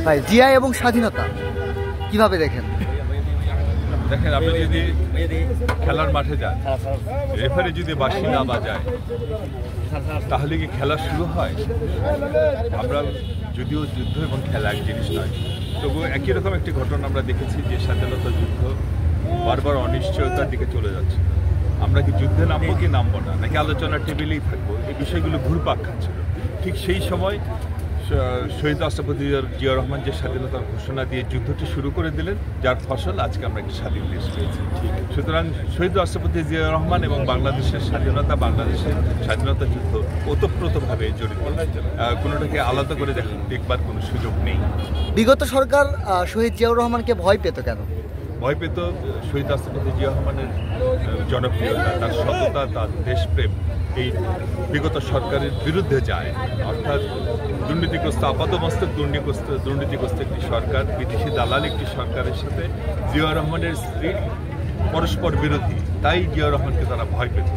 ভাই জিয়া এবং স্বাধীনতা কিভাবে দেখেন? দেখেন, আপনি যদি খেলার মাঠে যান, রেফারি যদি বাঁশি না বাজায় তাহলে কি খেলা শুরু হয়? আমরা যদিও যুদ্ধ এবং খেলা এক জিনিস নয়, তবু একই রকম একটি ঘটনা আমরা দেখেছি যে স্বাধীনতা যুদ্ধ বারবার অনিশ্চয়তার দিকে চলে যাচ্ছে। আমরা কি যুদ্ধে নামবো কি নামবো না, নাকি আলোচনার টেবিলেই থাকবো, এই বিষয়গুলো ঘুরপাক খাচ্ছিল। ঠিক সেই সময় শহীদ রাষ্ট্রপতি জিয়া রহমান যে স্বাধীনতার ঘোষণা দিয়ে যুদ্ধটি শুরু করে দিলেন, যার ফসল আজকে আমরা একটি স্বাধীন দেশ পেয়েছি। সুতরাং শহীদ রাষ্ট্রপতি জিয়া রহমান এবং বাংলাদেশের স্বাধীনতা, বাংলাদেশের স্বাধীনতা যুদ্ধ ওতপ্রোতভাবে জড়িত, কোনোটাকে আলাদা করে দেখবার কোনো সুযোগ নেই। বিগত সরকার শহীদ জিয়াউর রহমানকে ভয় পেত কেন? ভয় পেত শহীদ রাষ্ট্রপতি জিয়া রহমানের জনপ্রিয়তা, তার সততা, তার দেশপ্রেম এই বিগত সরকারের বিরুদ্ধে যায়। অর্থাৎ দুর্নীতিগ্রস্ত, আপাতমস্তক দুর্নীতিগ্রস্ত একটি সরকার, বিদেশি দালাল একটি সরকারের সাথে জিয়া রহমানের স্ত্রী পরস্পর বিরোধী, তাই জিয়া রহমানকে তারা ভয় পেত।